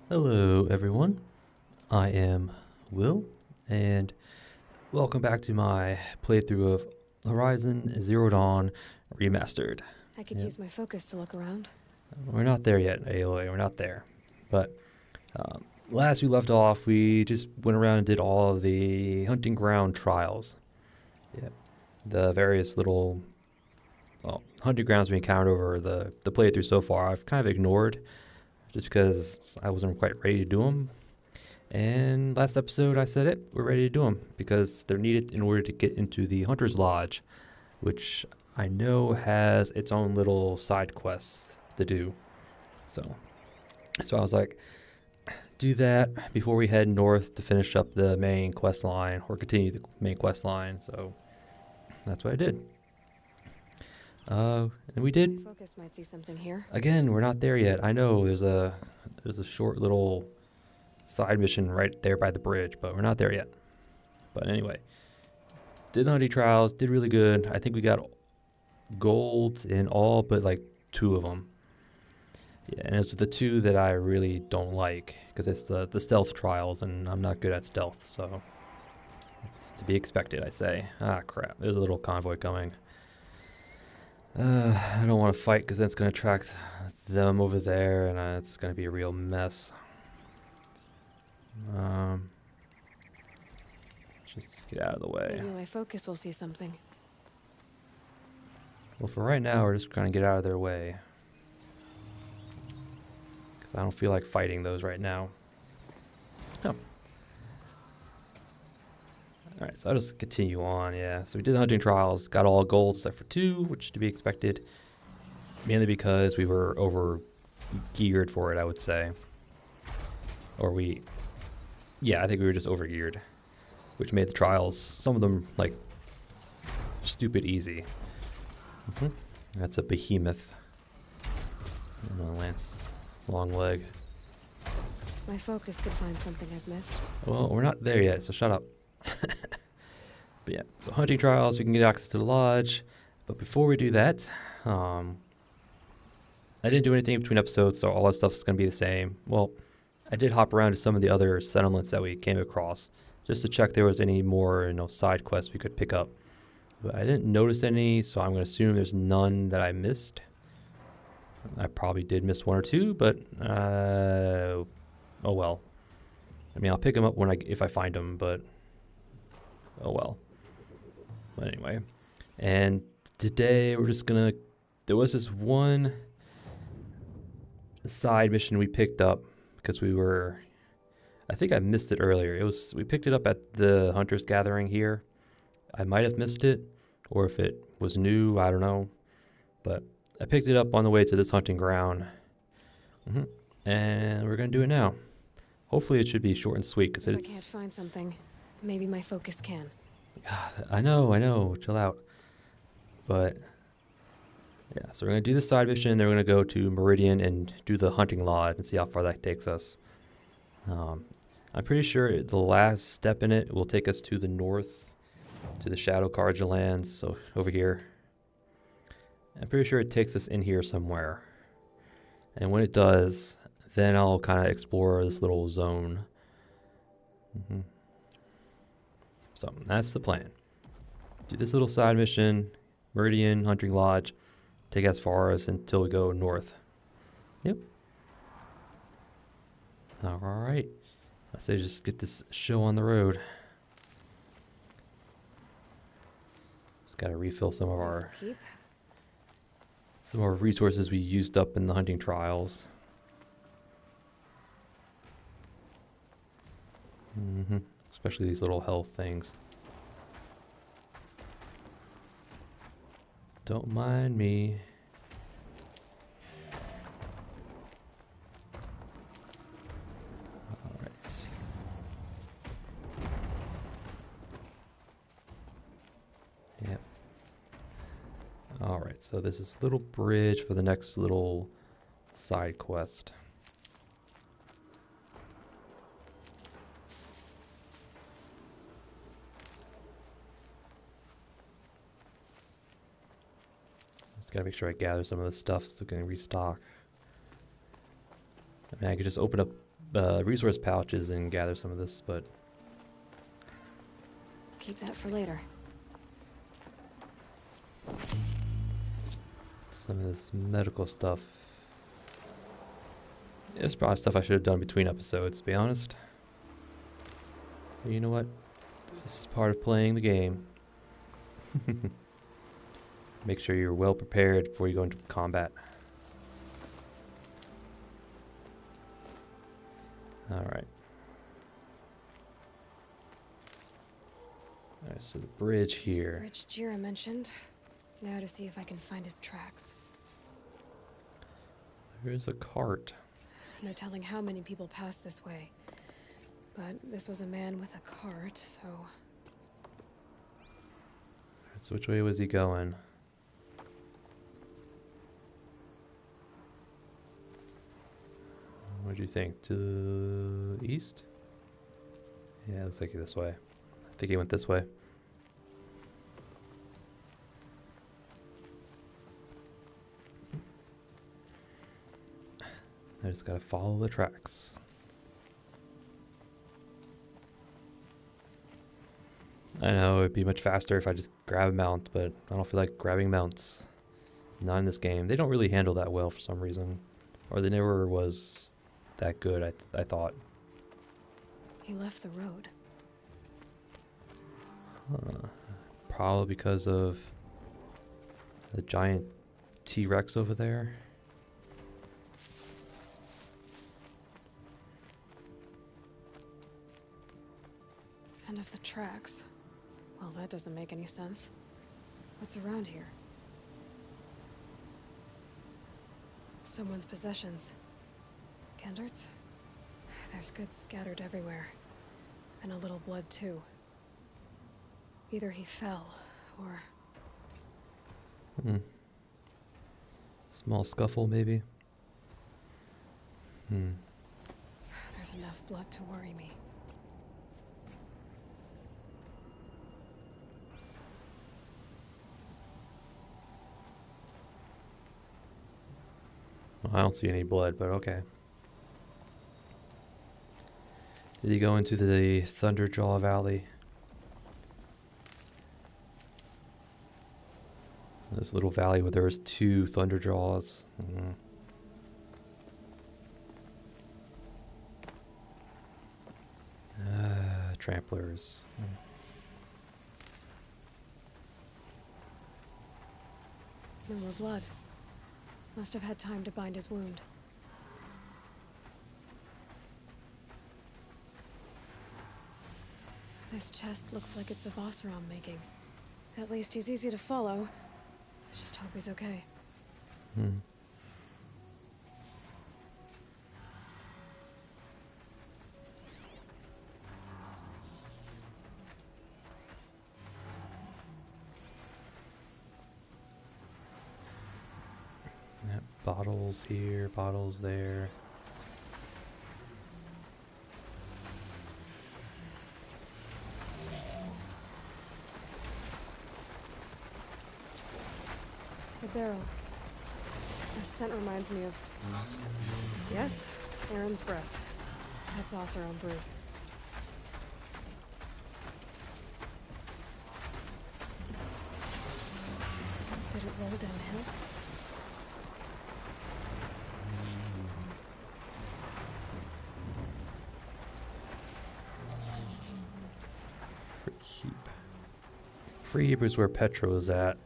Hello, everyone. I am Will, and welcome back to my playthrough of Horizon Zero Dawn Remastered. I could Yep. use my focus to look around. We're not there yet, Aloy. We're not there. But last we left off, we just went around and did all of the hunting ground trials. Yep. The various little hunting grounds we encountered over the playthrough so far, I've kind of ignored just because I wasn't quite ready to do them. And last episode, I said we're ready to do them because they're needed in order to get into the Hunter's Lodge, which I know has its own little side quests to do. So I was like, do that before we head north to finish up the main quest line or continue the main quest line. So that's what I did. And we did. My focus might see something here. Again, we're not there yet. I know there's a short little side mission right there by the bridge, but we're not there yet. But anyway, did the hunting trials, did really good. I think we got gold in all but like 2 of them. Yeah, and it's the 2 that I really don't like because it's the stealth trials, and I'm not good at stealth, so it's to be expected, I say. Ah, crap. There's a little convoy coming. I don't want to fight because that's going to attract them over there, and it's going to be a real mess. Just get out of the way. Maybe my focus will see something. Well, for right now, we're just trying to get out of their way. Because I don't feel like fighting those right now. Oh. Alright, so I'll just continue on, yeah. So we did the hunting trials, got all gold except for 2, which to be expected. Mainly because we were over geared for it, I would say. Yeah, I think we were just over geared. Which made the trials, some of them, like, stupid easy. That's a behemoth. And a lance, long leg. My focus could find something I've missed. Well, we're not there yet, so shut up. But yeah, so hunting trials, we can get access to the lodge. But before we do that, I didn't do anything between episodes, so all that stuff's going to be the same. Well, I did hop around to some of the other settlements that we came across, just to check there was any more, side quests we could pick up. But I didn't notice any, so I'm going to assume there's none that I missed. I probably did miss 1 or 2, but oh well. I mean, I'll pick them up if I find them, but oh well. But anyway, and today we're just gonna. There was this one side mission we picked up because we were. I think I missed it earlier. We picked it up at the Hunters Gathering here. I might have missed it, or if it was new, I don't know. But I picked it up on the way to this hunting ground, and we're gonna do it now. Hopefully, it should be short and sweet because If I can't find something, maybe my focus can. I know. Chill out. But yeah, so we're gonna do the side mission. Then we're gonna go to Meridian and do the hunting lodge and see how far that takes us. I'm pretty sure the last step in it will take us to the north, to the Shadow Carja lands. So over here. I'm pretty sure it takes us in here somewhere. And when it does, then I'll kind of explore this little zone. So that's the plan. Do this little side mission, Meridian, Hunting Lodge, take as far as until we go north. Yep. All right. I say just get this show on the road. Just got to refill some of our resources we used up in the hunting trials. Especially these little health things. Don't mind me. All right. Yep. All right, so this is little bridge for the next little side quest. Gotta make sure I gather some of this stuff so we can restock. I mean, I could just open up resource pouches and gather some of this, but Keep that for later. some of this medical stuff. It's probably stuff I should have done between episodes, to be honest. But you know what? This is part of playing the game. Make sure you're well prepared before you go into combat. Alright. Alright, so the bridge There's the here. bridge Jira mentioned. Now to see if I can find his tracks. There's a cart. No telling how many people pass this way. But this was a man with a cart, so... So which way was he going? What do you think? To the east? Yeah, looks like this way. I think he went this way. I just gotta follow the tracks. I know it'd be much faster if I just grab a mount, but I don't feel like grabbing mounts. Not in this game. They don't really handle that well for some reason. Or they never was that good, I thought. He left the road. Probably because of the giant T-Rex over there. And of the tracks. Well, that doesn't make any sense. What's around here? Someone's possessions. Kendert's? There's goods scattered everywhere. And a little blood, too. Either he fell, or... Small scuffle, maybe? There's enough blood to worry me. Well, I don't see any blood, but okay. Did he go into the Thunderjaw Valley? This little valley where there's 2 Thunderjaws. Tramplers. No more blood. Must have had time to bind his wound. This chest looks like it's of Oseram making. At least he's easy to follow. I just hope he's okay. Yep, bottles here, bottles there. The barrel. The scent reminds me of... Yes, Aaron's breath. That's Oseram brew. Did it roll downhill? Free heap. Free heap is where Petro is at.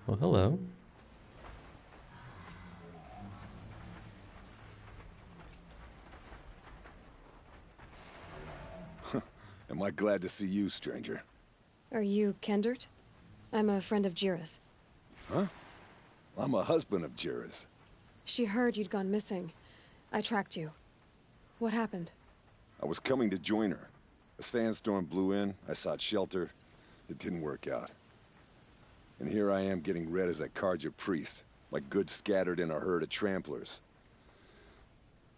Well, hello. Am I glad to see you, stranger? Are you Kendert? I'm a friend of Jira's. Huh? I'm a husband of Jira's. She heard you'd gone missing. I tracked you. What happened? I was coming to join her. A sandstorm blew in, I sought shelter. It didn't work out. And here I am getting read as a Karja priest, like goods scattered in a herd of tramplers.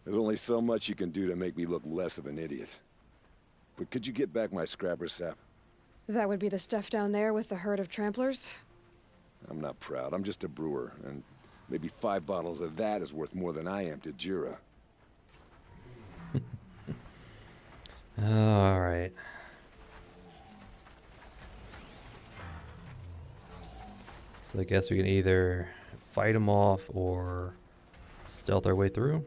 There's only so much you can do to make me look less of an idiot. But could you get back my scrapper sap? That would be the stuff down there with the herd of tramplers? I'm not proud, I'm just a brewer, and Maybe 5 bottles of that is worth more than I am to Jira. All right. So I guess we can either fight him off or stealth our way through.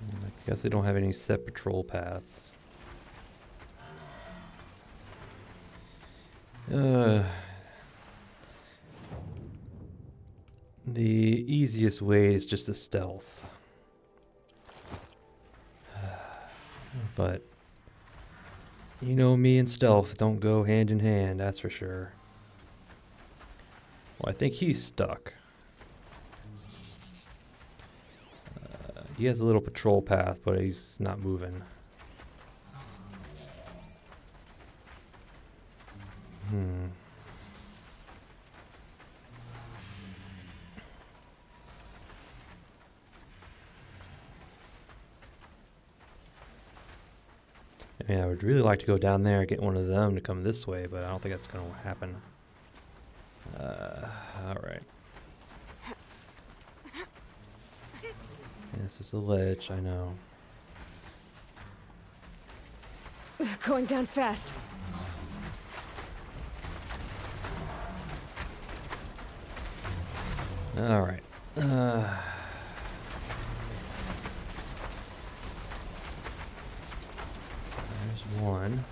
I guess they don't have any set patrol paths. The easiest way is just to stealth. But you know me and stealth don't go hand in hand, that's for sure. Well, I think he's stuck. He has a little patrol path, but he's not moving. I mean, I would really like to go down there and get one of them to come this way, but I don't think that's going to happen. Alright. This is a ledge, I know. Going down fast. Alright. There's one.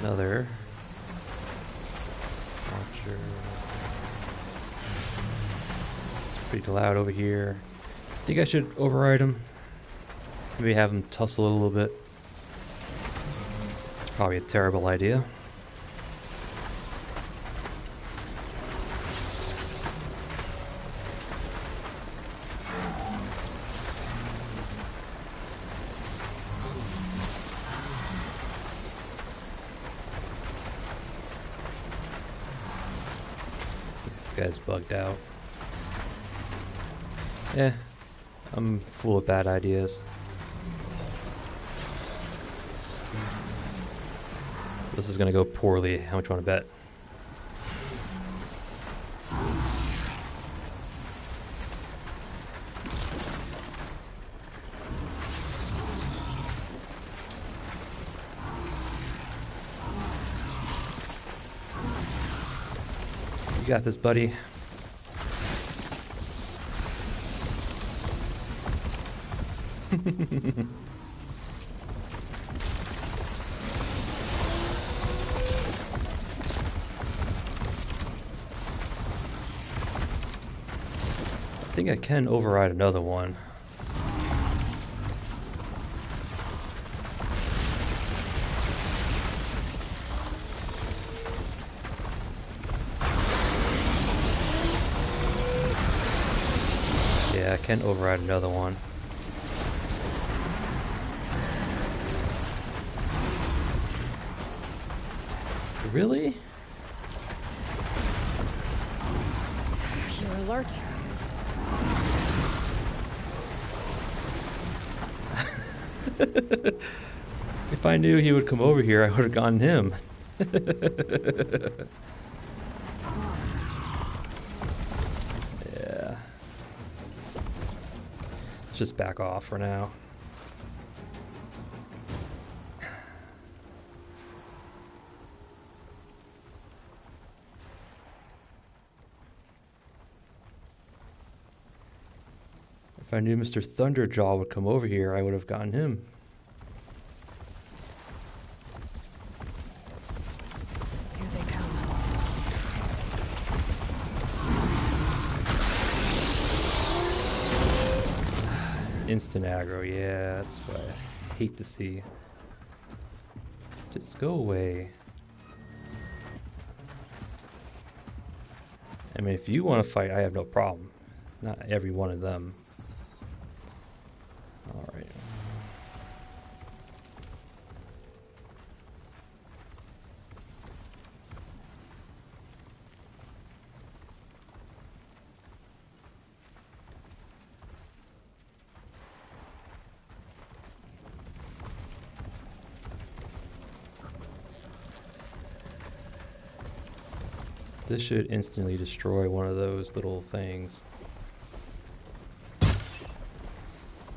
Another launcher. It's pretty loud over here. I think I should override him. Maybe have him tussle a little bit. It's probably a terrible idea. This guy's bugged out. Yeah, I'm full of bad ideas. This is gonna go poorly. How much you want to bet? You got this, buddy. I think I can override another one. Yeah, I can override another one. Really? You're alert. If I knew he would come over here, I would have gotten him. Yeah. Let's just back off for now. If I knew Mr. Thunderjaw would come over here, I would have gotten him. Here they come. instant aggro. Yeah, that's what I hate to see. Just go away. I mean, if you want to fight, I have no problem. Not every one of them. Alright. This should instantly destroy one of those little things.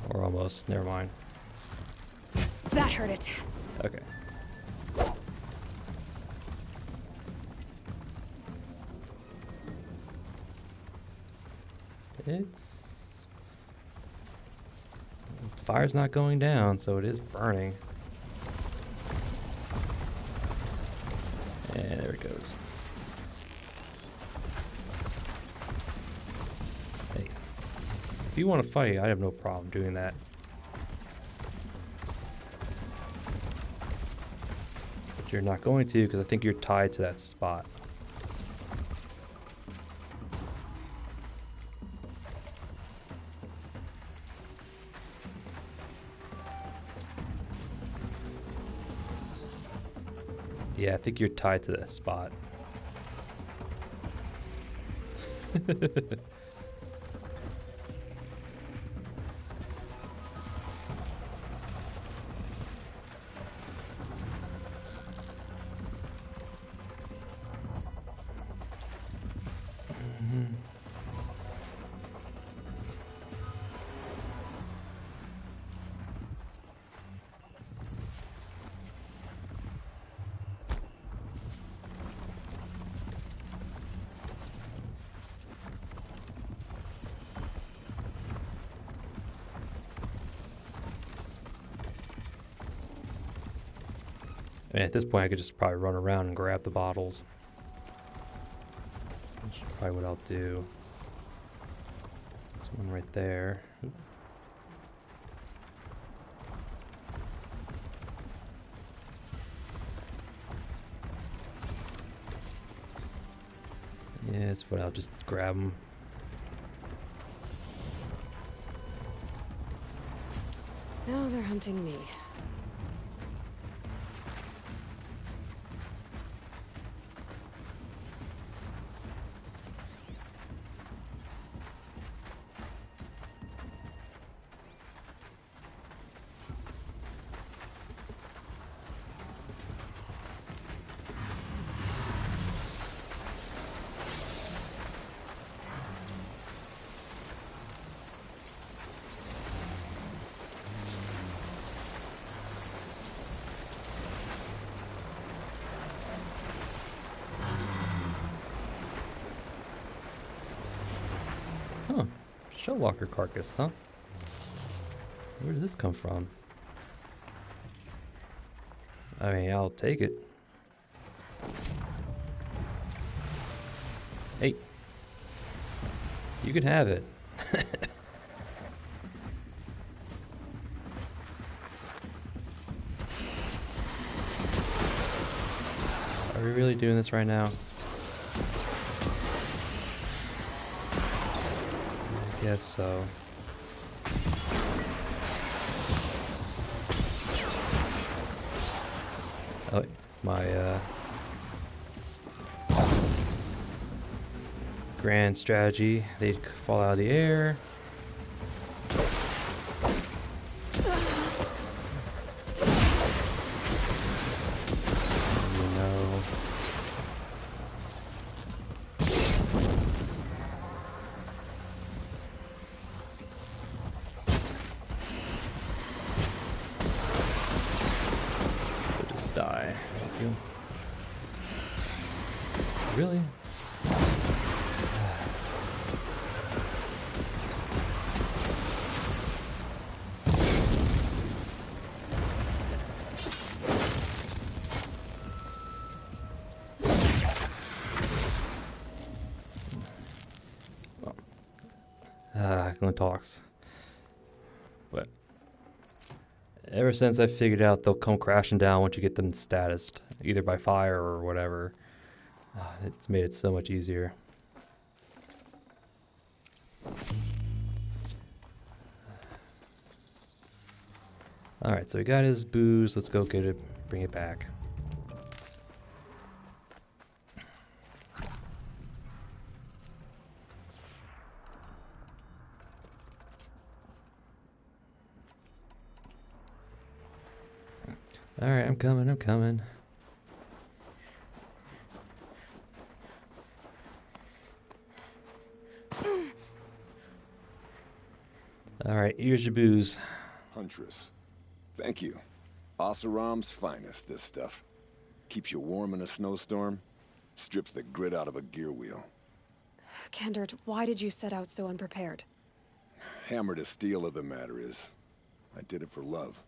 Or almost. Never mind. That hurt it. Okay. It's... Fire's not going down, so it is burning. And there it goes. Hey. If you want to fight, I have no problem doing that. But you're not going to, because I think you're tied to that spot. Yeah, I think you're tied to that spot. I mean, at this point, I could just probably run around and grab the bottles. Which is probably what I'll do. There's one right there. Oop. Yeah, that's what I'll just grab them. Now they're hunting me. Huh. Shellwalker carcass, huh? Where did this come from? I mean, I'll take it. Hey. You can have it. Are we really doing this right now? I guess so. Oh, my grand strategy, they'd fall out of the air. Die. Thank you. Really? Glenn talks. but ever since I figured out they'll come crashing down once you get them statused, either by fire or whatever, it's made it so much easier. Alright, so we got his booze. Let's go get it, bring it back. Alright, I'm coming. Alright, here's your booze. Huntress. Thank you. Oseram's finest, this stuff. Keeps you warm in a snowstorm, strips the grit out of a gear wheel. Kendert, why did you set out so unprepared? Hammer to steel of the matter is, I did it for love.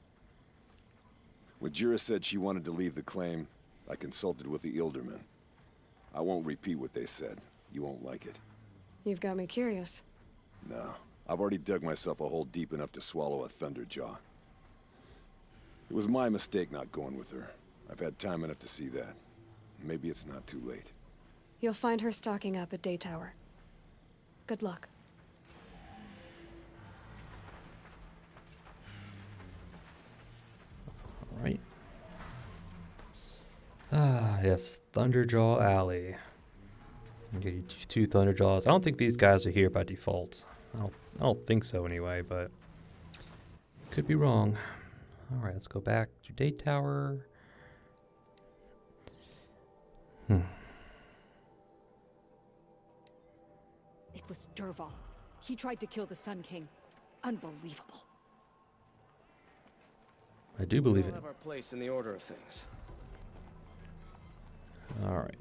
When Jira said she wanted to leave the claim, I consulted with the Ildermen. I won't repeat what they said. You won't like it. You've got me curious. No, I've already dug myself a hole deep enough to swallow a thunderjaw. It was my mistake not going with her. I've had time enough to see that. Maybe it's not too late. You'll find her stocking up at Day Tower. Good luck. Alright. Ah, yes. Thunderjaw Alley. I'll get you two Thunderjaws. I don't think these guys are here by default. I don't think so anyway, but could be wrong. Alright, let's go back to Day Tower. It was Dervahl. He tried to kill the Sun King. Unbelievable. I do believe We it. all have our place in the order of things. Alright.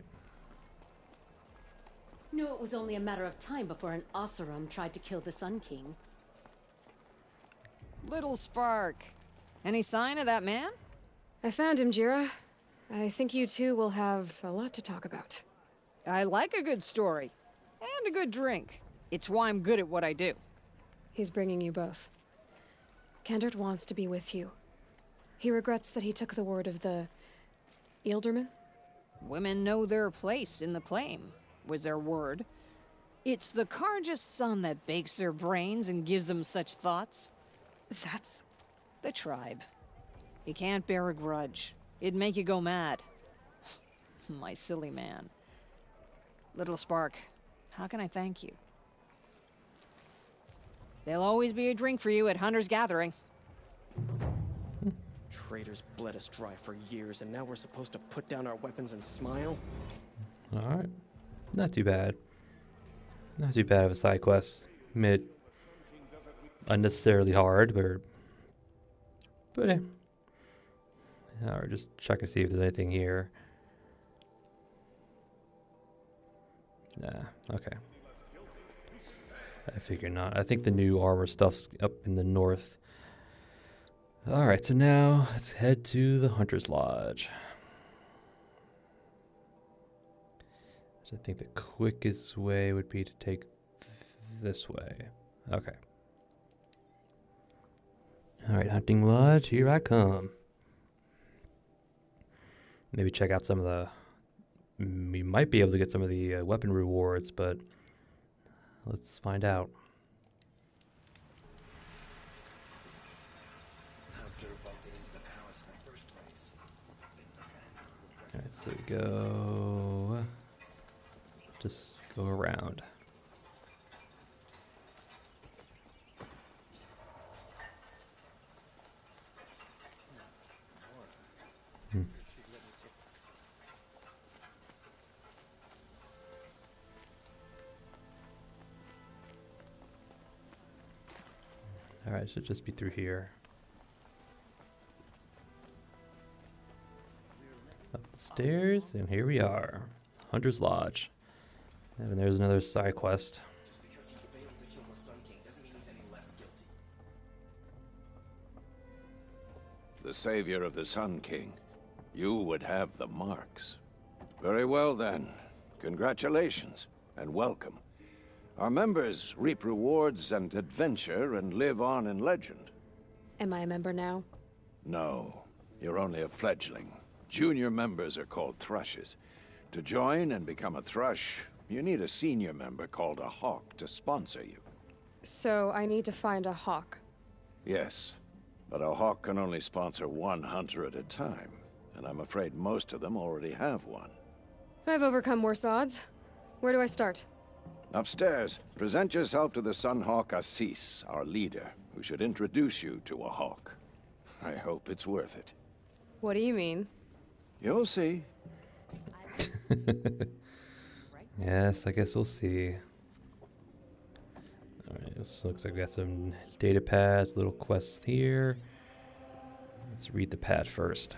Knew it was only a matter of time before an Oseram tried to kill the Sun King. Little Spark. Any sign of that man? I found him, Jira. I think you two will have a lot to talk about. I like a good story. And a good drink. It's why I'm good at what I do. He's bringing you both. Kendert wants to be with you. He regrets that he took the word of the Ilderman. Women know their place in the claim, was their word. It's the Karja's son that bakes their brains and gives them such thoughts. That's... The tribe. You can't bear a grudge. It'd make you go mad. My silly man. Little Spark, how can I thank you? There'll always be a drink for you at Hunter's Gathering. Traitors bled us dry for years, and now we're supposed to put down our weapons and smile? Alright. Not too bad. Not too bad of a side quest. Made it unnecessarily hard, but yeah. Alright, just check and see if there's anything here. Nah, okay. I figure not. I think the new armor stuff's up in the north. Alright, so now let's head to the Hunter's Lodge. So I think the quickest way would be to take this way. Okay. Alright, Hunting Lodge, here I come. Maybe check out some of the... We might be able to get some of the weapon rewards, but let's find out. Alright, so we go... Just go around. Alright, should just be through here. Up the stairs, and here we are. Hunter's Lodge. And there's another side quest. Just because he failed to kill the Sun King doesn't mean he's any less guilty. The savior of the Sun King. You would have the marks. Very well then. Congratulations, and welcome. Our members reap rewards and adventure and live on in legend. Am I a member now? No, you're only a fledgling. Junior members are called thrushes. To join and become a thrush, you need a senior member called a hawk to sponsor you. So I need to find a hawk. Yes, but a hawk can only sponsor one hunter at a time, and I'm afraid most of them already have one. I've overcome worse odds. Where do I start? Upstairs, present yourself to the Sunhawk Assis, our leader, who should introduce you to a hawk. I hope it's worth it. What do you mean? You'll see. Yes, I guess we'll see. Alright, this looks like we got some data pads, little quests here. Let's read the pad first.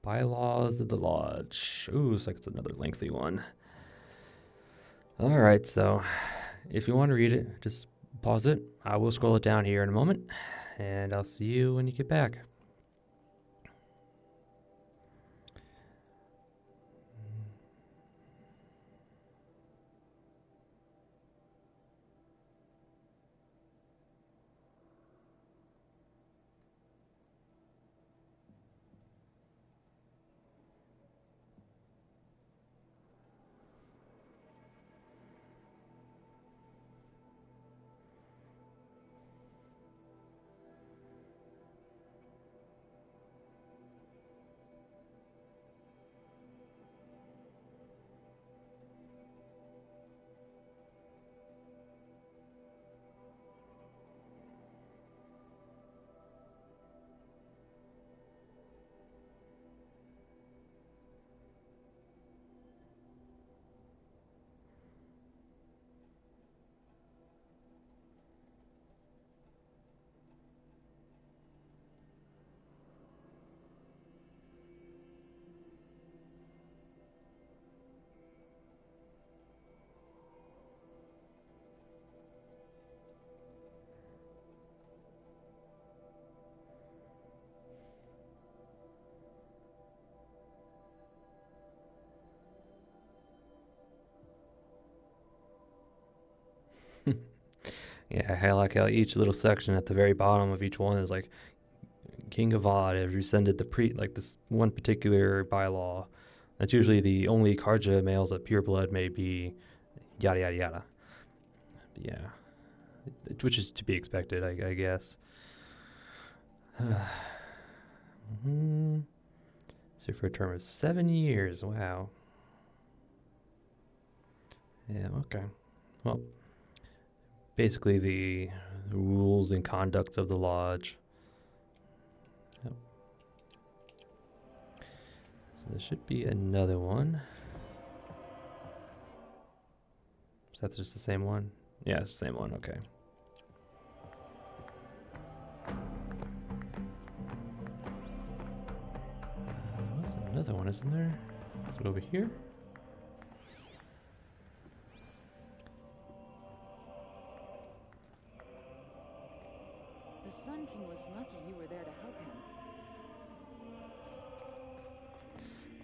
Bylaws of the Lodge. Ooh, looks like it's another lengthy one. Alright, so if you want to read it, just pause it. I will scroll it down here in a moment, and I'll see you when you get back. Yeah, I like how each little section at the very bottom of each one is like, King of Odd has rescinded like this one particular bylaw. That's usually the only Karja males of pure blood may be, yada yada yada. But yeah, which is to be expected, I guess. So for a term of 7 years, wow. Yeah, okay. Well, basically the rules and conducts of the lodge. Yep. So there should be another one. Is that just the same one? Yeah, it's the same one, okay. There's another one, isn't there? Is it over here? The Sun King was lucky you were there to help him.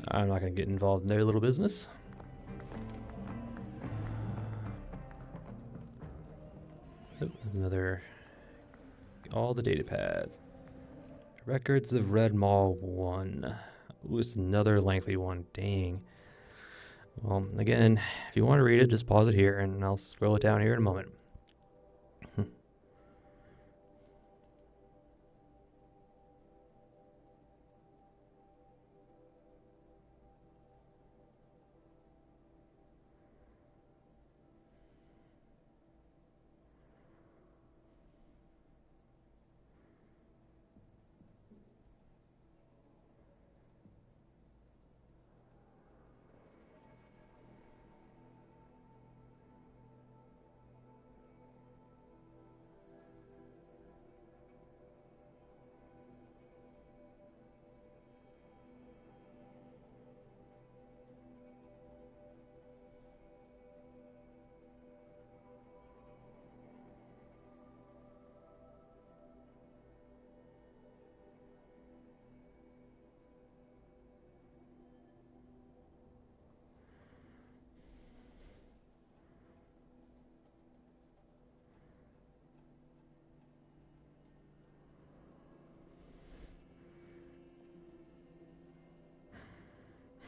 I'm not going to get involved in their little business. Oh, there's another. All the data pads. Records of Red Mall 1. Ooh, it's another lengthy one. Dang. Well, again, if you want to read it, just pause it here and I'll scroll it down here in a moment.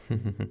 Hmm.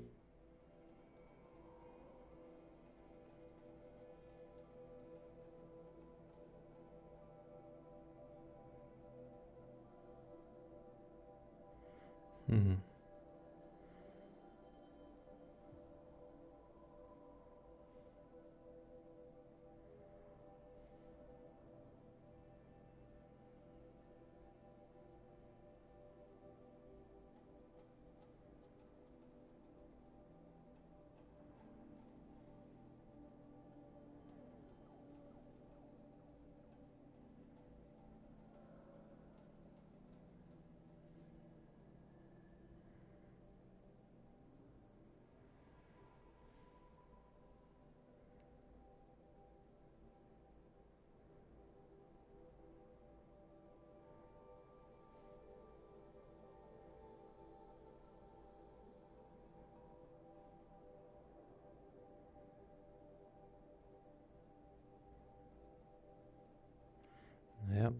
Yep.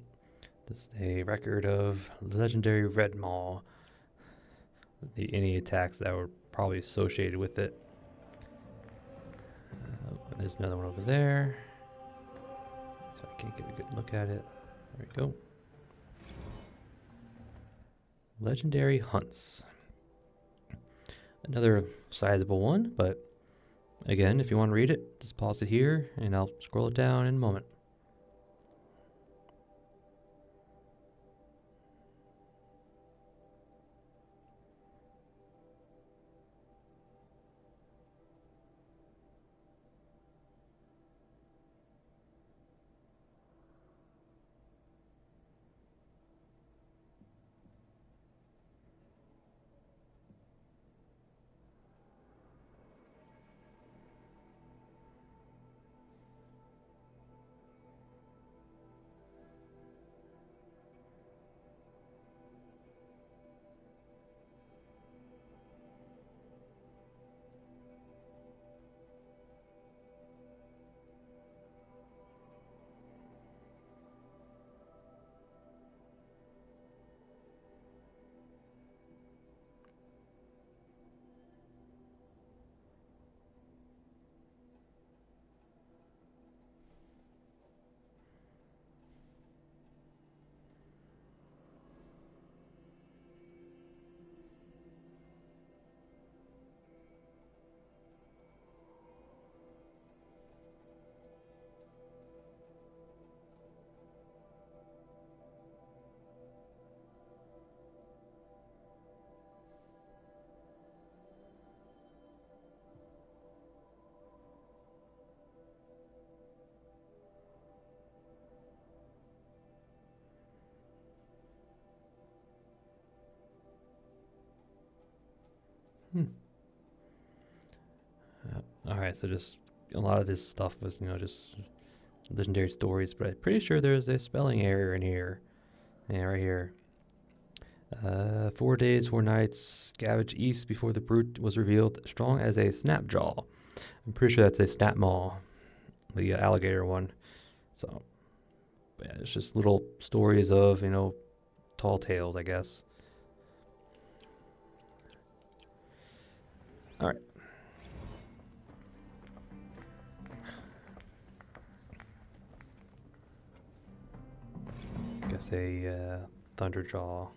Just a record of legendary Red Maw. Any attacks that were probably associated with it. There's another one over there. So I can't get a good look at it. There we go. Legendary Hunts. Another sizable one, but again, if you want to read it, just pause it here and I'll scroll it down in a moment. Alright, so just a lot of this stuff was, just legendary stories, but I'm pretty sure there's a spelling error in here. Yeah, right here. 4 days, 4 nights, scavenge east before the brute was revealed, strong as a snapjaw. I'm pretty sure that's a snapmaw, the alligator one. So, yeah, it's just little stories of, tall tales, I guess. Alright. Guess a Thunderjaw.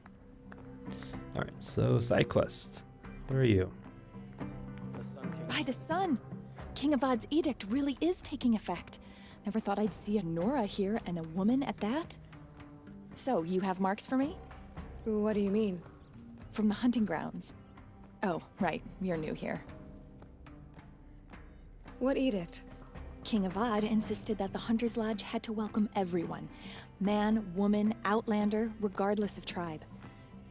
Alright, so side quest. What are you? The Sun King. By the sun! King Avad's edict really is taking effect. Never thought I'd see a Nora here and a woman at that. So, you have marks for me? What do you mean? From the hunting grounds. Oh, right, you're new here. What edict? King Avad insisted that the Hunter's Lodge had to welcome everyone. Man, woman, outlander, regardless of tribe.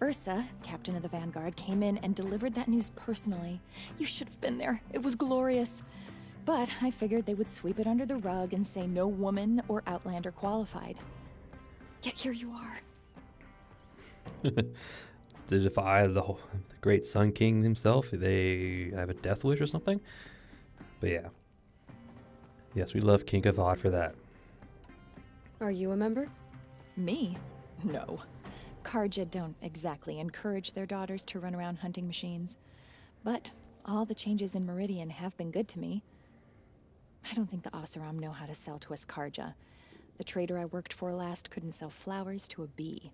Ursa, captain of the Vanguard, came in and delivered that news personally. You should have been there. It was glorious. But I figured they would sweep it under the rug and say no woman or outlander qualified. Yet here you are. To defy the great Sun King himself, they have a death wish or something? But yeah. Yes, we love King Avad for that. Are you a member? Me? No. Karja don't exactly encourage their daughters to run around hunting machines. But All the changes in Meridian have been good to me. I don't think the Oseram know how to sell to us Karja. The trader I worked for last couldn't sell flowers to a bee.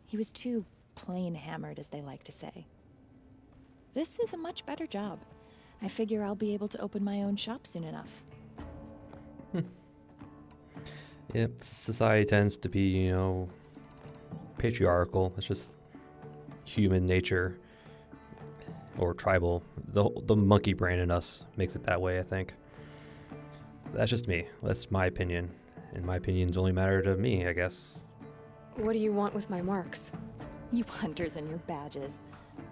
He was too plain hammered, as they like to say. This is a much better job. I figure I'll be able to open my own shop soon enough. Yep, society tends to be, you know, patriarchal. It's just human nature, or tribal. The monkey brain in us makes it that way, I think. That's just me. That's my opinion. And my opinions only matter to me, I guess. What do you want with my marks? You hunters and your badges.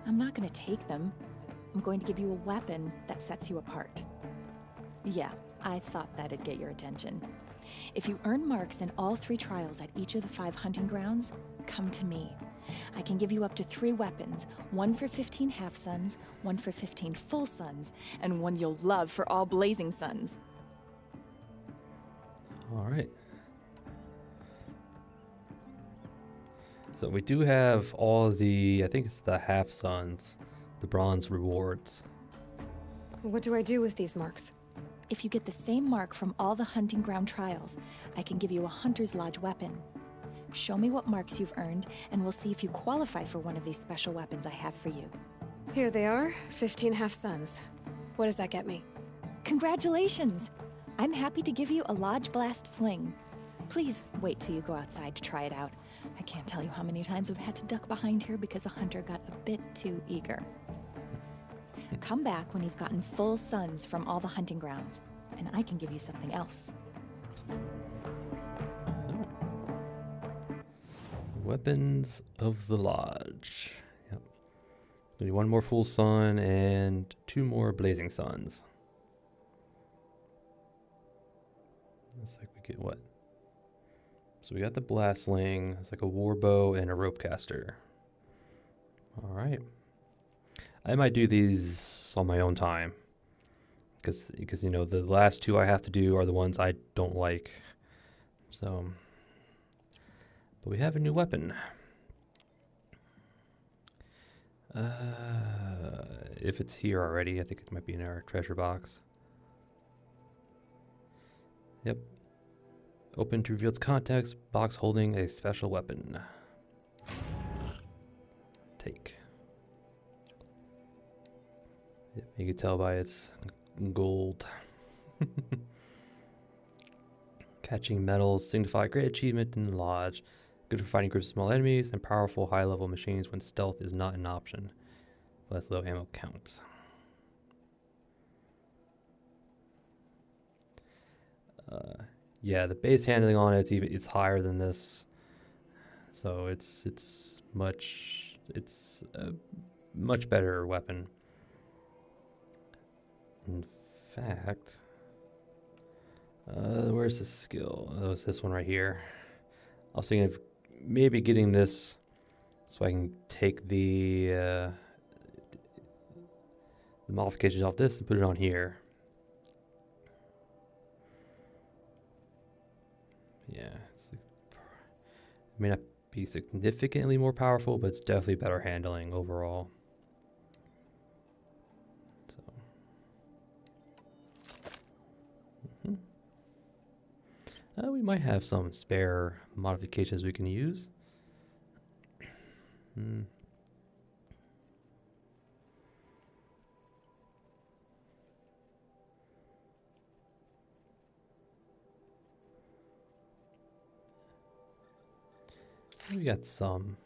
I'm not going to take them. I'm going to give you a weapon that sets you apart. Yeah, I thought that'd get your attention. If you earn marks in all 3 trials at each of the 5 hunting grounds, come to me. I can give you up to 3 weapons, 1 for 15 half-suns, 1 for 15 full suns, and 1 you'll love for all blazing suns. All right. So we do have all the, I think it's the half-suns, the bronze rewards. What do I do with these marks? If you get the same mark from all the hunting ground trials, I can give you a Hunter's Lodge weapon. Show me what marks you've earned, and we'll see if you qualify for one of these special weapons I have for you. Here they are, 15 half-suns. What does that get me? Congratulations! I'm happy to give you a Lodge Blast Sling. Please wait till you go outside to try it out. I can't tell you how many times I've had to duck behind here because a hunter got a bit too eager. Come back when you've gotten full suns from all the hunting grounds, and I can give you something else. Weapons of the Lodge. Yep. We need 1 more full sun and 2 more blazing suns. Looks like we get what? So we got the blast sling. It's like a war bow and a rope caster. All right. I might do these on my own time, because you know the last 2 I have to do are the ones I don't like. So, but we have a new weapon. If it's here already, I think it might be in our treasure box. Yep. Open to reveal its contents. Box holding a special weapon. Take. Yep, you can tell by its gold. Catching metals signify great achievement in the lodge. Good for fighting groups of small enemies and powerful high-level machines when stealth is not an option. Less low ammo counts. Yeah, the base handling on it's higher than this, so it's a much better weapon. In fact, where's the skill? Oh, it's this one right here. I was thinking of maybe getting this so I can take the modifications off this and put it on here. Yeah, it may not be significantly more powerful, but it's definitely better handling overall. So, we might have some spare modifications we can use. We got some.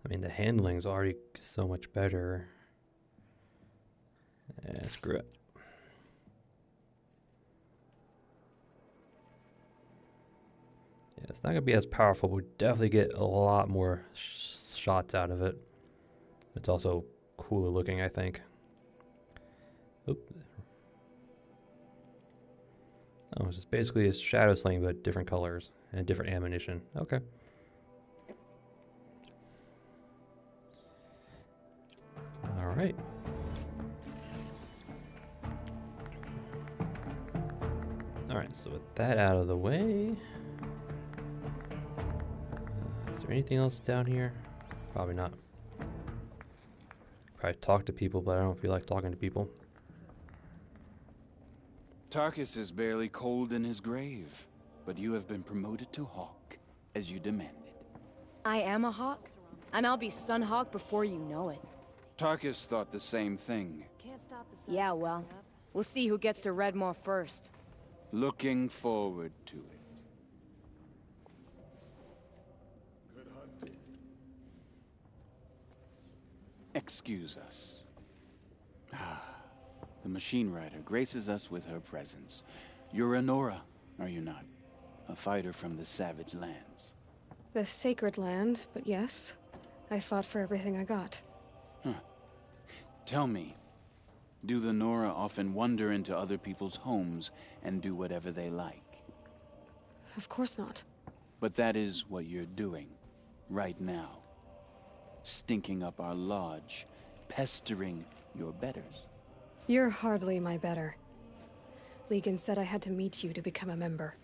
I mean, the handling's already so much better. Screw it. Yeah, it's not going to be as powerful, but we definitely get a lot more shots out of it. It's also cooler looking, I think. Oop. Oh, it's just basically a shadow sling, but different colors and different ammunition. Okay. Alright, so with that out of the way... is there anything else down here? Probably not. Probably talk to people, but I don't feel like talking to people. Tarkus is barely cold in his grave, but you have been promoted to Hawk, as you demanded. I am a Hawk, and I'll be Sun Hawk before you know it. Tarkus thought the same thing. Can't stop the sun. Yeah, well, we'll see who gets to Redmaw first. Looking forward to it. Excuse us. The machine rider graces us with her presence. You're a Nora, are you not? A fighter from the Savage Lands. The sacred land, but yes. I fought for everything I got. Tell me, do the Nora often wander into other people's homes and do whatever they like? Of course not. But that is what you're doing, right now. Stinking up our lodge, pestering your betters. You're hardly my better. Legan said I had to meet you to become a member.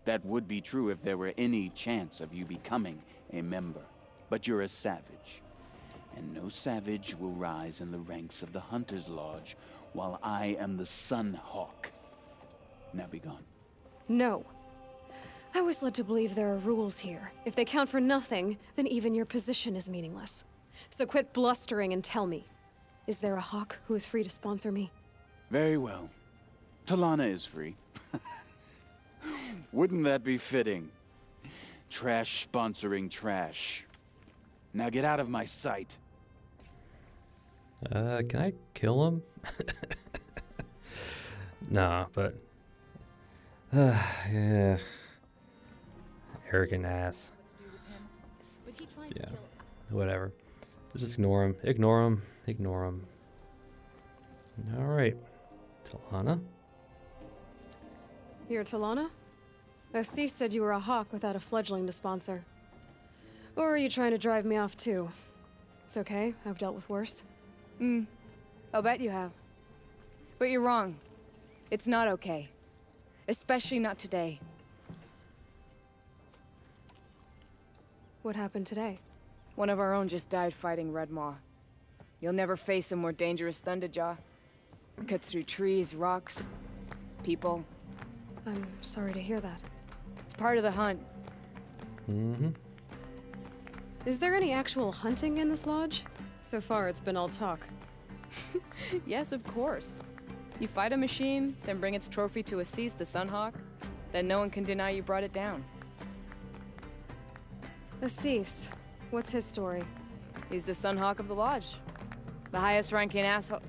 That would be true if there were any chance of you becoming a member. But you're a savage. And no savage will rise in the ranks of the Hunter's Lodge while I am the Sun Hawk. Now be gone. No. I was led to believe there are rules here. If they count for nothing, then even your position is meaningless. So quit blustering and tell me. Is there a Hawk who is free to sponsor me? Very well. Talana is free. Wouldn't that be fitting? Trash sponsoring trash. Now get out of my sight. Can I kill him? Nah, but... yeah. Arrogant ass. Yeah, whatever. Just ignore him. Ignore him. Ignore him. Alright. Talana? You're Talana? Assis said you were a Hawk without a fledgling to sponsor. Or are you trying to drive me off too? It's okay, I've dealt with worse. I'll bet you have. But you're wrong. It's not okay. Especially not today. What happened today? One of our own just died fighting Redmaw. You'll never face a more dangerous Thunderjaw. Cuts through trees, rocks, people. I'm sorry to hear that. It's part of the hunt. Mm-hmm. Is there any actual hunting in this lodge? So far, it's been all talk. Yes, of course. You fight a machine, then bring its trophy to Assis the Sunhawk, then no one can deny you brought it down. Assis, what's his story? He's the Sunhawk of the Lodge. The highest ranking asshole...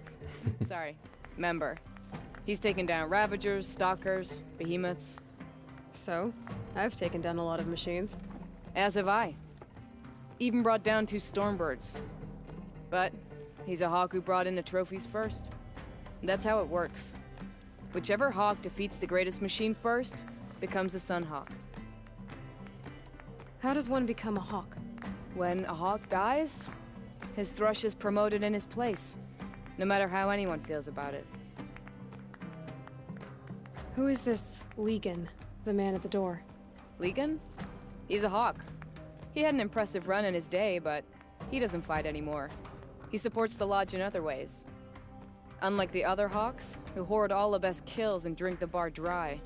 Sorry, member. He's taken down Ravagers, Stalkers, Behemoths. So, I've taken down a lot of machines. As have I. Even brought down 2 Stormbirds. But he's a Hawk who brought in the trophies first. That's how it works. Whichever Hawk defeats the greatest machine first becomes a Sunhawk. How does one become a Hawk? When a Hawk dies, his thrush is promoted in his place, no matter how anyone feels about it. Who is this Legan, the man at the door? Legan? He's a Hawk. He had an impressive run in his day, but he doesn't fight anymore. He supports the Lodge in other ways. Unlike the other Hawks, who hoard all the best kills and drink the bar dry.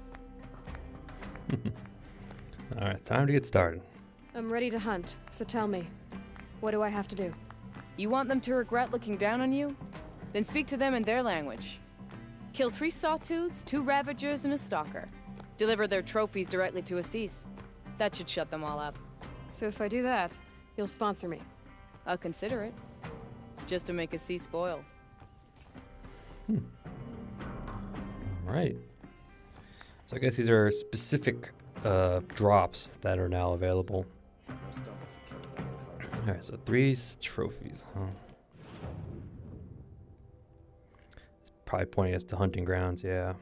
Alright, time to get started. I'm ready to hunt, so tell me, what do I have to do? You want them to regret looking down on you? Then speak to them in their language. Kill 3 Sawtooths, 2 Ravagers, and a Stalker. Deliver their trophies directly to Assis. That should shut them all up. So if I do that, you'll sponsor me. I'll consider it. Just to make Assis spoil. Alright. So I guess these are specific drops that are now available. Alright, so 3 trophies, huh? It's probably pointing us to hunting grounds, yeah.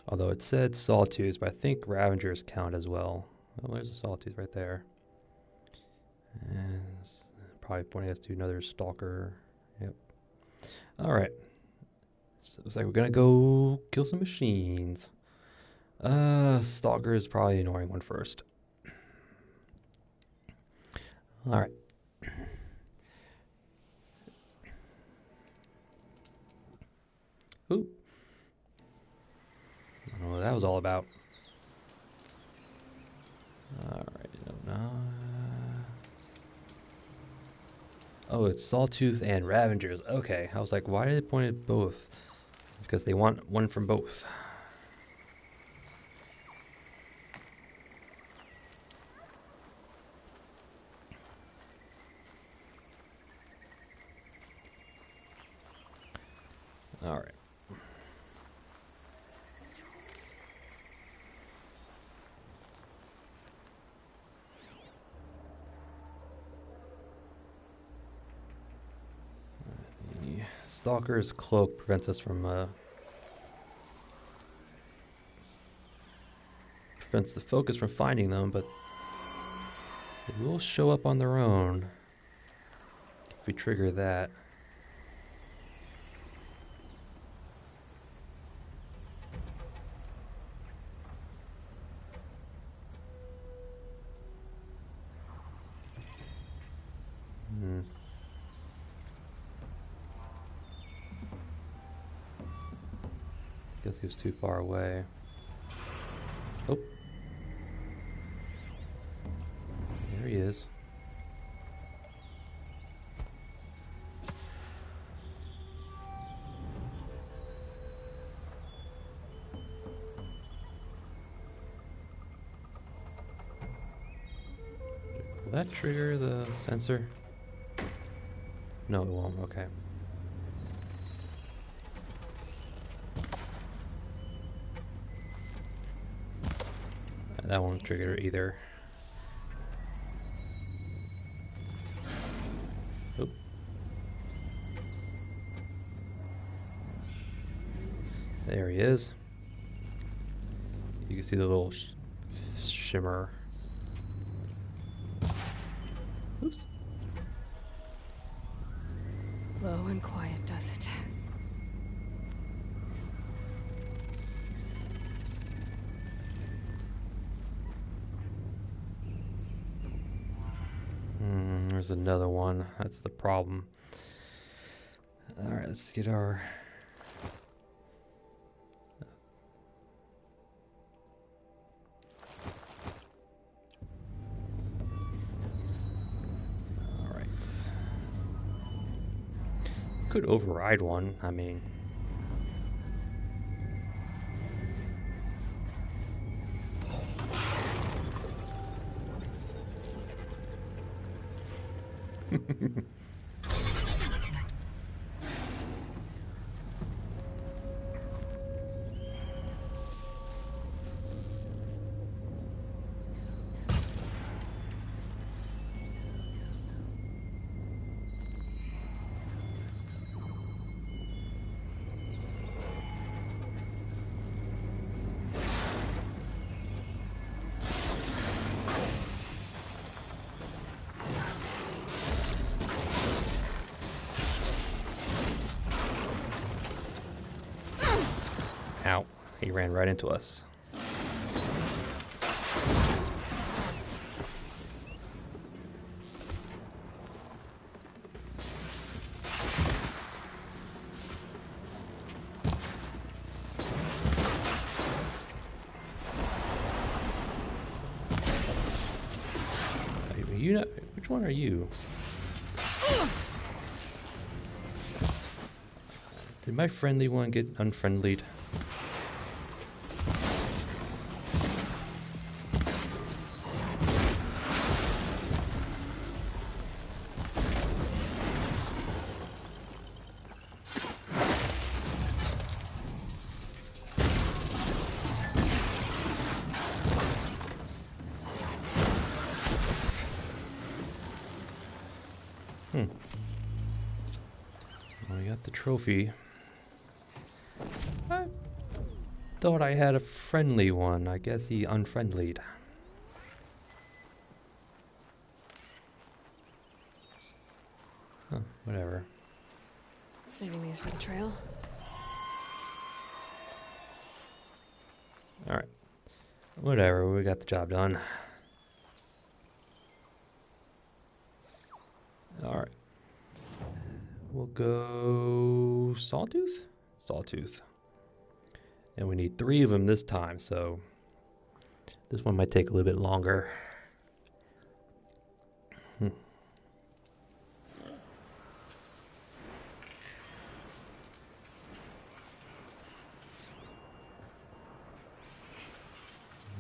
Although it said sawtooths, but I think Ravagers count as well. Oh, there's a sawtooth right there. And it's probably pointing us to another stalker. Yep. Alright. So it's like we're gonna go kill some machines. Stalker is probably the annoying one first. Alright. Ooh. I don't know what that was all about. Alright, no. Oh, it's Sawtooth and Ravengers. Okay, I was like, why did they point at both? Because they want one from both. Alright. The Stalker's cloak prevents us from prevents the focus from finding them, but they will show up on their own if we trigger that. Guess he was too far away. Oh. There he is. Will that trigger the sensor? No, it won't. Okay. That won't trigger either. Oop. There he is. You can see the little shimmer. Oops. Low and quiet does it. There's another one. That's the problem. Alright, let's get our... Alright. Could override one, I mean... Ow. He ran right into us. You know, which one are you? Did my friendly one get unfriendlied? Well, we got the trophy. I thought I had a friendly one. I guess he unfriendlied. Huh, whatever. Saving these for the trail. Alright. Whatever, we got the job done. Alright. We'll go Sawtooth? Sawtooth. And we need 3 of them this time, so this one might take a little bit longer.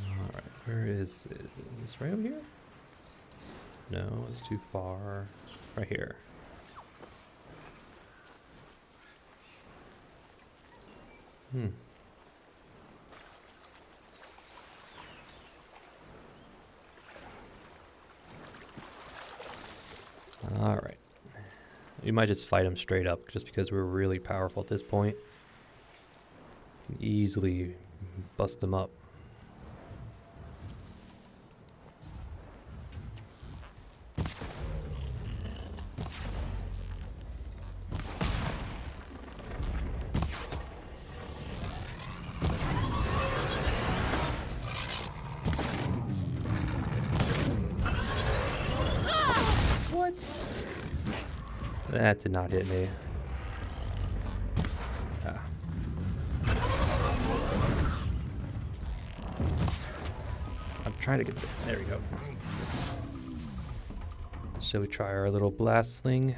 Alright, where is it? Is this right over here? No, it's too far. Right here. Alright. We might just fight him straight up, just because we're really powerful at this point. Can easily bust them up. That did not hit me. Ah. I'm trying to get there we go. Shall we try our little blast sling?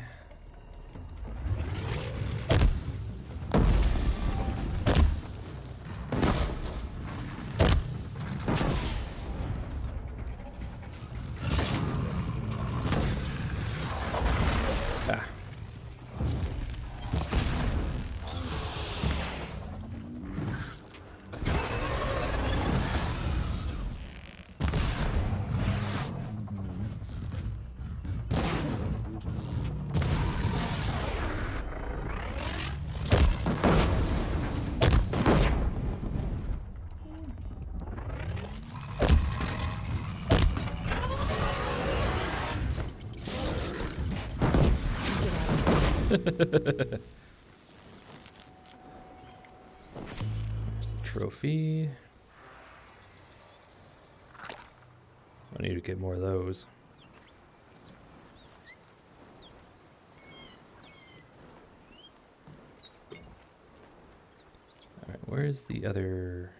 There's the trophy. I need to get more of those. Alright, where's the other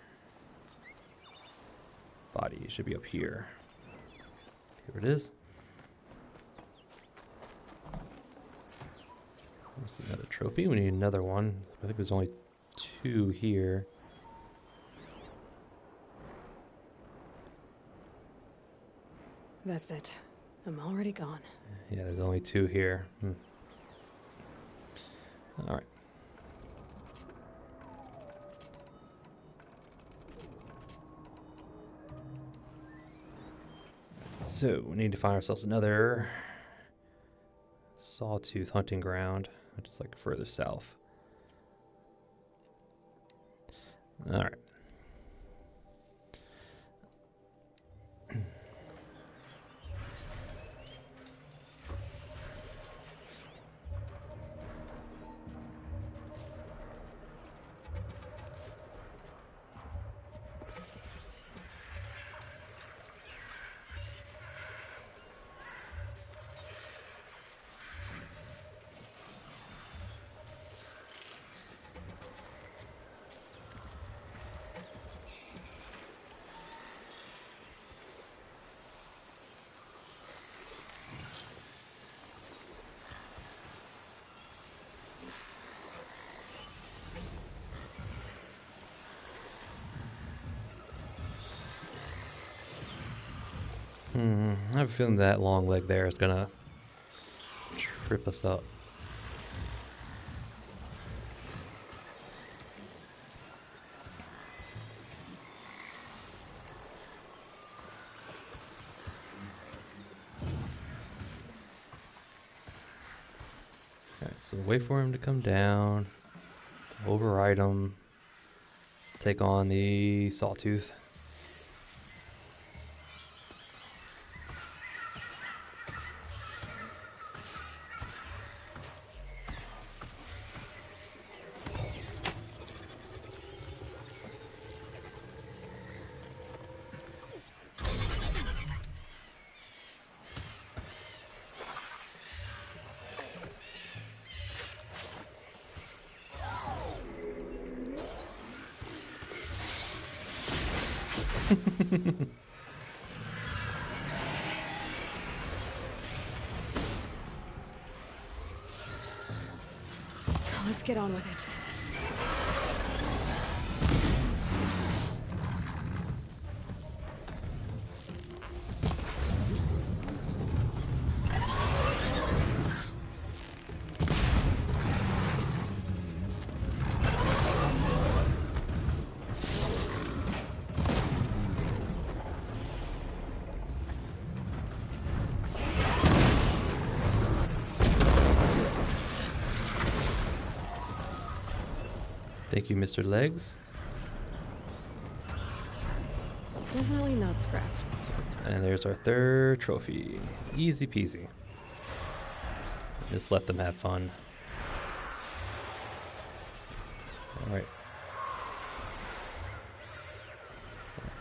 body? It should be up here. Here it is. Where's the other trophy? We need another one. I think there's only 2 here. That's it. I'm already gone. Yeah, there's only 2 here. Alright. So, we need to find ourselves another Sawtooth hunting ground, which is like further south. Alright. I have a feeling that long leg there is gonna trip us up. Alright, so wait for him to come down, override him, take on the Sawtooth. Let's get on with it. Thank you, Mr. Legs. Definitely not scrapped. And there's our third trophy. Easy peasy. Just let them have fun. Alright.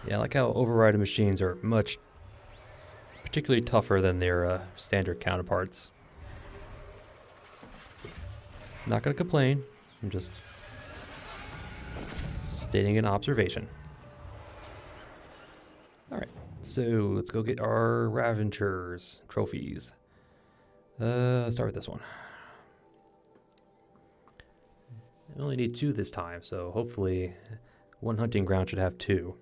Yeah, I like how overriding machines are much particularly tougher than their standard counterparts. Not gonna complain. I'm just stating an observation. Alright, so let's go get our Ravengers trophies. Let's start with this one. I only need 2 this time, so hopefully one hunting ground should have 2.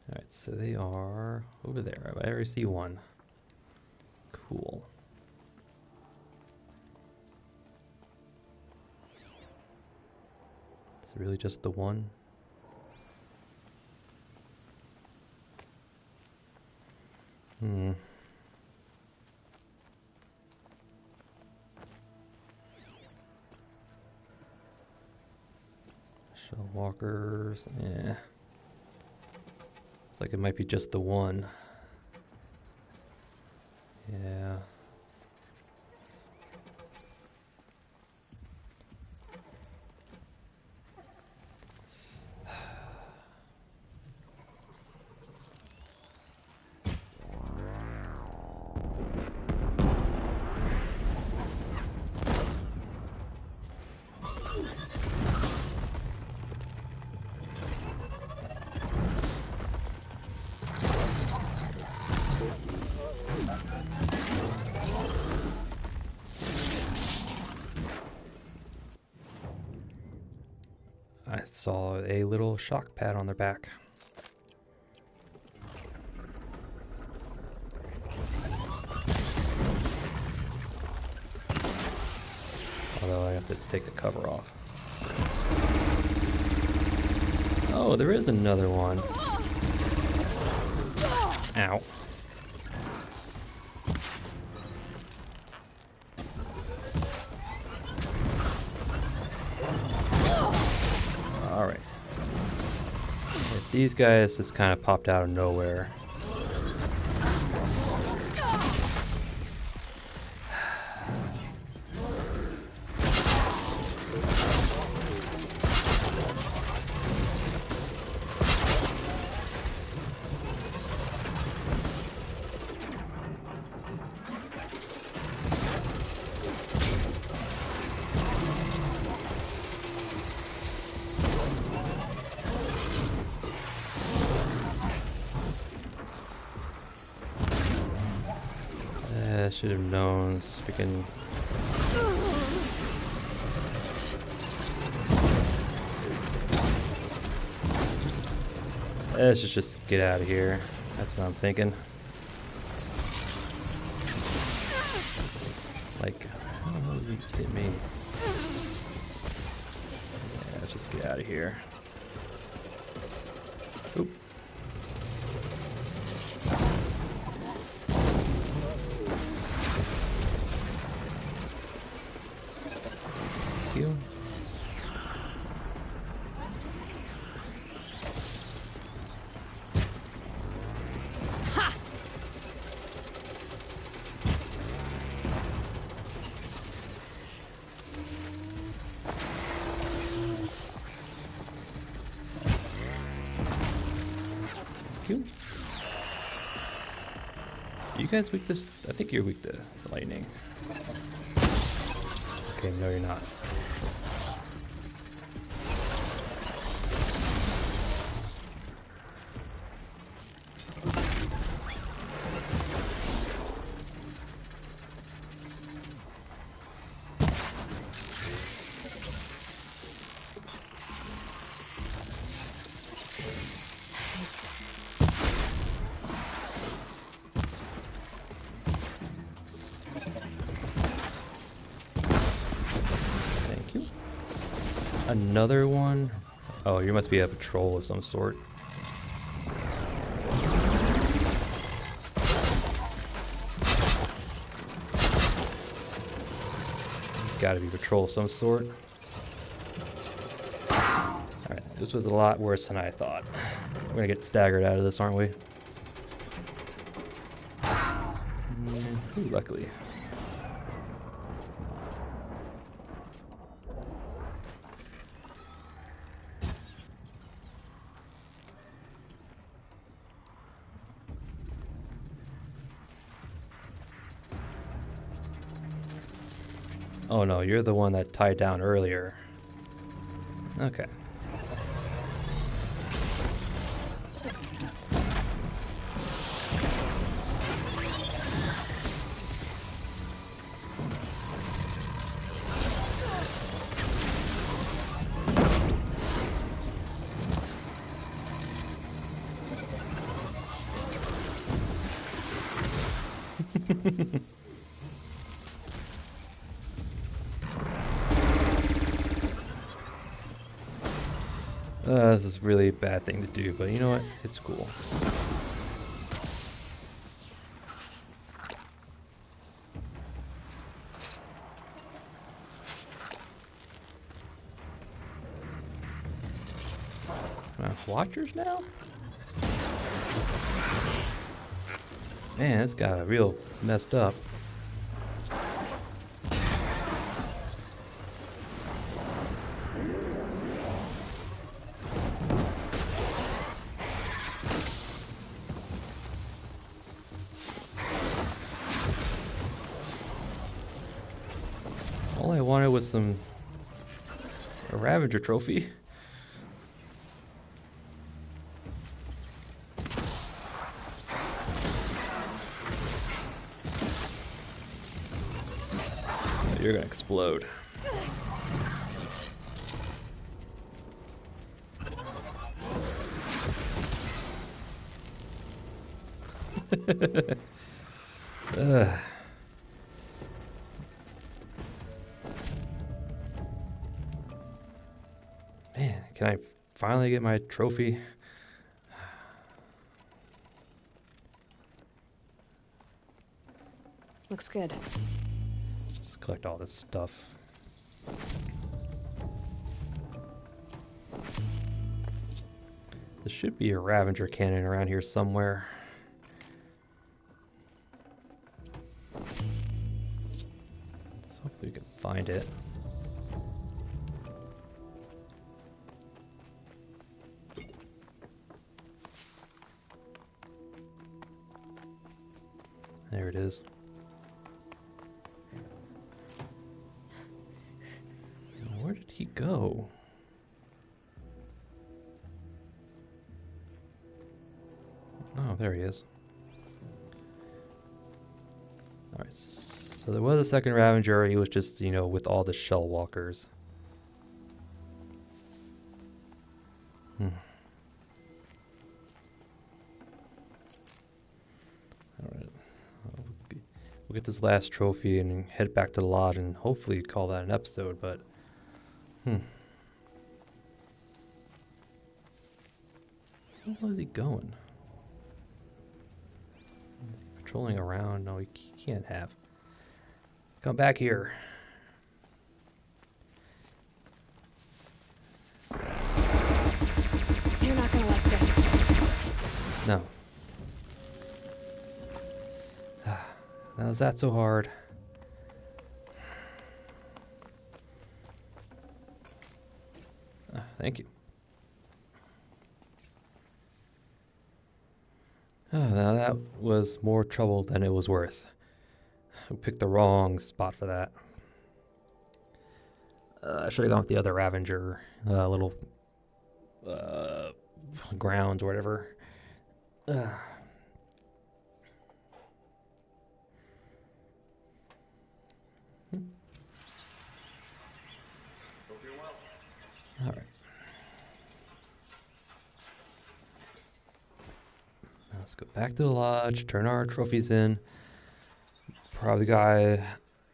Alright, so they are over there. I already see one. Cool. Is it really just the one? Shell walkers, yeah. It's like it might be just the one. Yeah. I saw a little shock pad on their back. Although I have to take the cover off. Oh, there is another one. Ow. Alright. These guys just kind of popped out of nowhere. I should have known. It's freaking. Let's just get out of here. That's what I'm thinking. Like, how the hell did you hit me? Yeah, let's just get out of here. Oop. You. Ha! You. You guys weak this? I think you're weak to lightning. Okay, no, you're not. another one? Oh, you must be a patrol of some sort. Gotta be patrol of some sort. Alright, this was a lot worse than I thought. We're gonna get staggered out of this, aren't we? Ooh, luckily. Oh no, you're the one that tied down earlier. Okay. This is really a bad thing to do, but you know what? It's cool. Watchers now? Man, it's got real messed up. All I wanted was a Ravager trophy. You're gonna explode. Man, can I finally get my trophy? Looks good. Just collect all this stuff. There should be a Ravager cannon around here somewhere. Let's hopefully we can find it. There it is. Where did he go? Oh, there he is. Alright, so there was a second Ravager. He was just, you know, with all the shell walkers. Alright. We'll get this last trophy and head back to the lodge and hopefully call that an episode, but... Where is he going? Patrolling around? No, he can't have. Come back here. You're not gonna like this. No. Now is that so hard? Thank you. Now that was more trouble than it was worth. We picked the wrong spot for that. I should have gone with the other Ravager, little grounds or whatever. All right. Now let's go back to the lodge, turn our trophies in. Probably the guy,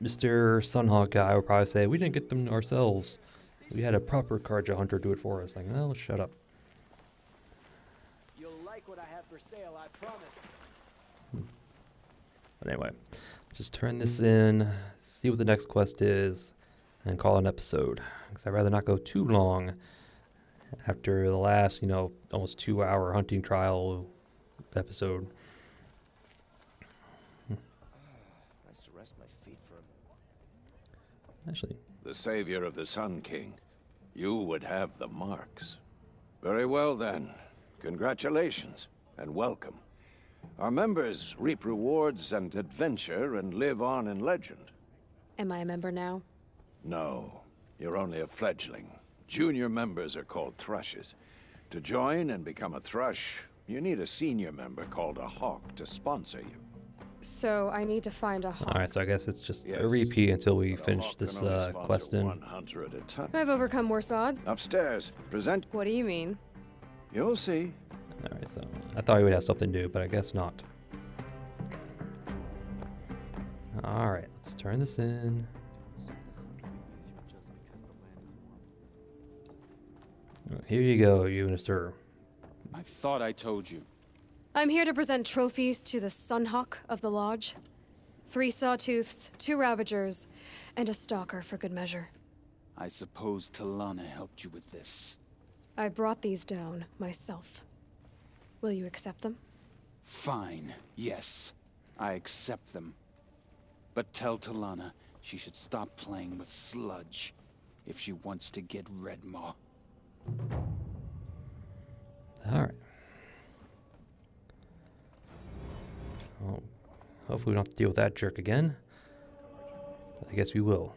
Mr. Sunhawk guy, will probably say, we didn't get them ourselves. We had a proper Karja hunter do it for us. Like, oh, shut up. You'll like what I have for sale, I promise. But anyway, just turn this in, see what the next quest is, and call it an episode. Because I'd rather not go too long after the last, almost 2-hour hunting trial episode. Nice to rest my feet for a Actually, The savior of the Sun King. You would have the marks. Very well then. Congratulations, and welcome. Our members reap rewards and adventure and live on in legend. Am I a member now? No, you're only a fledgling. Junior members are called thrushes. To join and become a thrush, you need a senior member called a hawk to sponsor you. So I need to find a hawk. alright, so I guess it's just Yes, a repeat until we But a finish hawk this can only sponsor quest in. one hunter at a time. I've overcome worse odds. Upstairs, present. What do you mean? You'll see. Alright, so I thought we would have something new, but I guess not. Alright, let's turn this in. Here you go, Unisir. I thought I told you. I'm here to present trophies to the Sunhawk of the Lodge. 3 sawtooths, 2 ravagers, and a stalker for good measure. I suppose Talana helped you with this. I brought these down myself. Will you accept them? Fine, yes. I accept them. But tell Talana she should stop playing with sludge if she wants to get Redmaw. Alright. Well, hopefully we don't have to deal with that jerk again. I guess we will.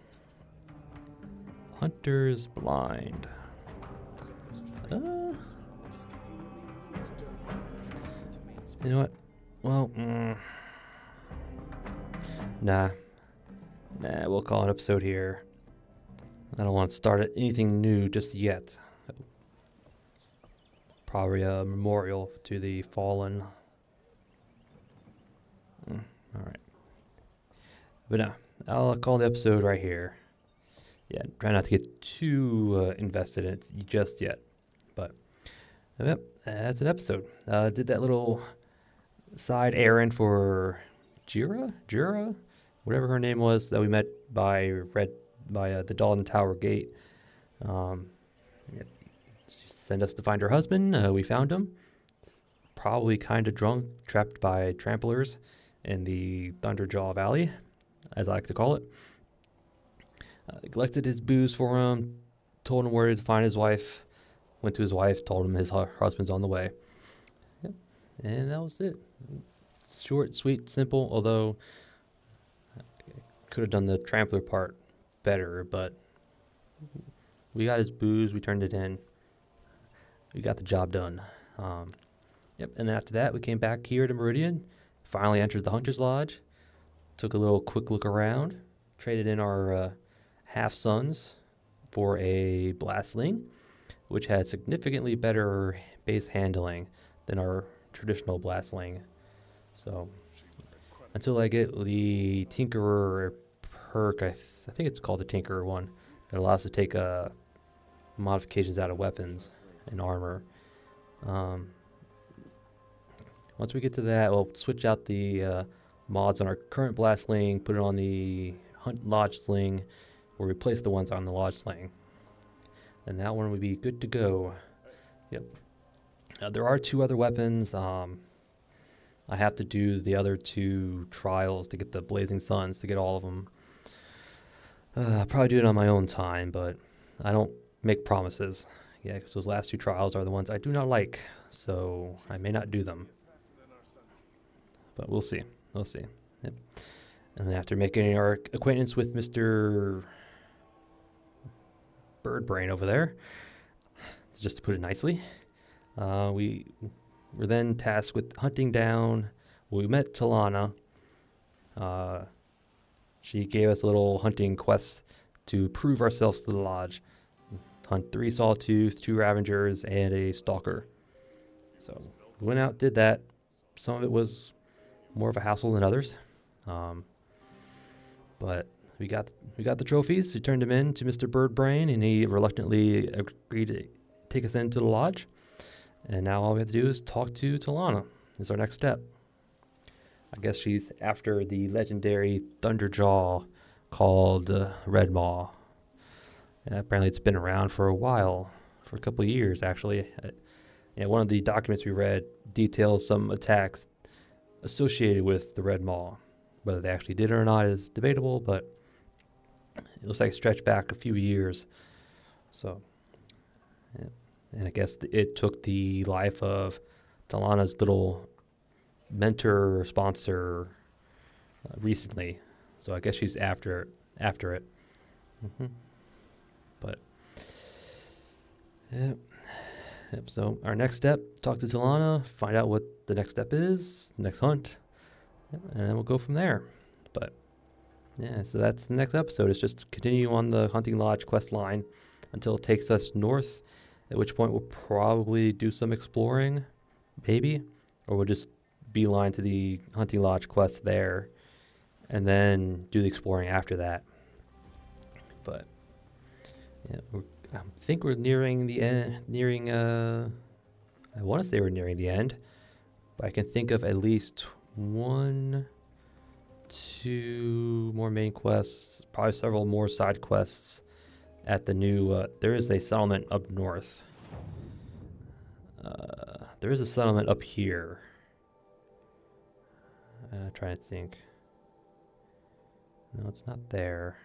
Hunter's Blind. You know what? Well, nah, we'll call an episode here. I don't want to start anything new just yet. Probably a memorial to the fallen. Alright. But no, I'll call the episode right here. Yeah, try not to get too invested in it just yet. But, yep, that's an episode. Did that little side errand for Jura? Whatever her name was that we met by the Dalton Tower gate. Yep. She sent us to find her husband. We found him. Probably kind of drunk, trapped by tramplers in the Thunderjaw Valley, as I like to call it. Collected his booze for him, told him where to find his wife, went to his wife, told him his husband's on the way. Yep. And that was it. Short, sweet, simple, although I could have done the trampler part better, but we got his booze, we turned it in, we got the job done. Yep, and then after that, we came back here to Meridian, finally entered the Hunter's Lodge, took a little quick look around, traded in our half-sons for a Blastling, which had significantly better base handling than our traditional Blastling. So, until I get the Tinkerer perk, I think it's called the Tinkerer one, that allows us to take modifications out of weapons and armor. Once we get to that, we'll switch out the mods on our current Blastling, put it on the Lodge Sling, or replace the ones on the Lodge Sling. And that one would be good to go. Yep. There are 2 other weapons. I have to do the other 2 trials to get the Blazing Suns, to get all of them. I'll probably do it on my own time, but I don't make promises. Yeah, because those last 2 trials are the ones I do not like, so I may not do them. But we'll see. We'll see. Yep. And then after making our acquaintance with Mr. Birdbrain over there, just to put it nicely, we were then tasked with hunting down. We met Talana. She gave us a little hunting quest to prove ourselves to the lodge. Hunt 3 Sawtooth, 2 Ravagers, and a Stalker. So we went out, did that. Some of it was more of a hassle than others. But we got the trophies. We turned them in to Mr. Birdbrain, and he reluctantly agreed to take us into the lodge. And now all we have to do is talk to Talana. Is our next step. I guess she's after the legendary Thunderjaw called Red Maw. Apparently it's been around for a while, for a couple of years actually. One of the documents we read details some attacks associated with the Red Maw. Whether they actually did it or not is debatable, but it looks like it stretched back a few years. So, yeah. And I guess it took the life of Talana's little mentor sponsor recently. So I guess she's after it. But, yeah. Yep, so our next step, talk to Talana, find out what the next step is, next hunt, and then we'll go from there. But yeah, so that's the next episode. It's just continue on the Hunting Lodge quest line until it takes us north, at which point we'll probably do some exploring, maybe, or we'll just beeline to the Hunting Lodge quest there, and then do the exploring after that. But yeah, I think we're nearing the end. I want to say we're nearing the end, but I can think of at least 1, 2 more main quests, probably several more side quests at the new. There is a settlement up north. There is a settlement up here. Trying to think. No, it's not there.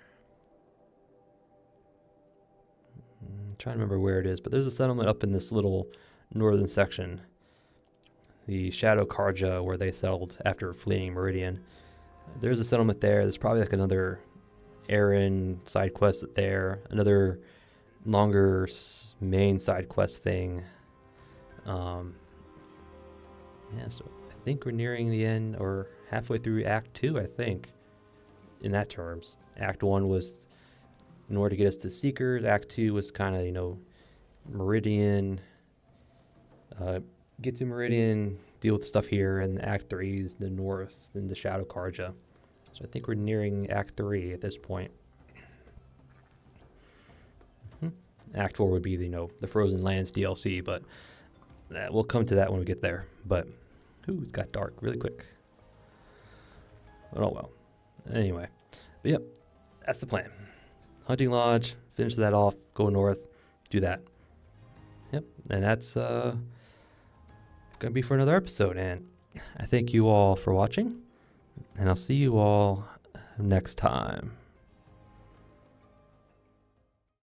I'm trying to remember where it is, but there's a settlement up in this little northern section. The Shadow Karja, where they settled after fleeing Meridian. There's a settlement there. There's probably like another errand side quest there. Another longer main side quest thing. Yeah, so I think we're nearing the end or halfway through Act 2, I think. In that terms. Act 1 was in order to get us to Seekers. Act 2 was kind of, Meridian. Get to Meridian, deal with the stuff here, and Act 3 is the north and the Shadow Karja. So I think we're nearing Act 3 at this point. Act 4 would be the Frozen Lands DLC, but we'll come to that when we get there. But, it got dark really quick. Oh well. Anyway, but yep, that's the plan. Hunting Lodge, finish that off, go north, do that. Yep, and that's gonna be for another episode, and I thank you all for watching, and I'll see you all next time.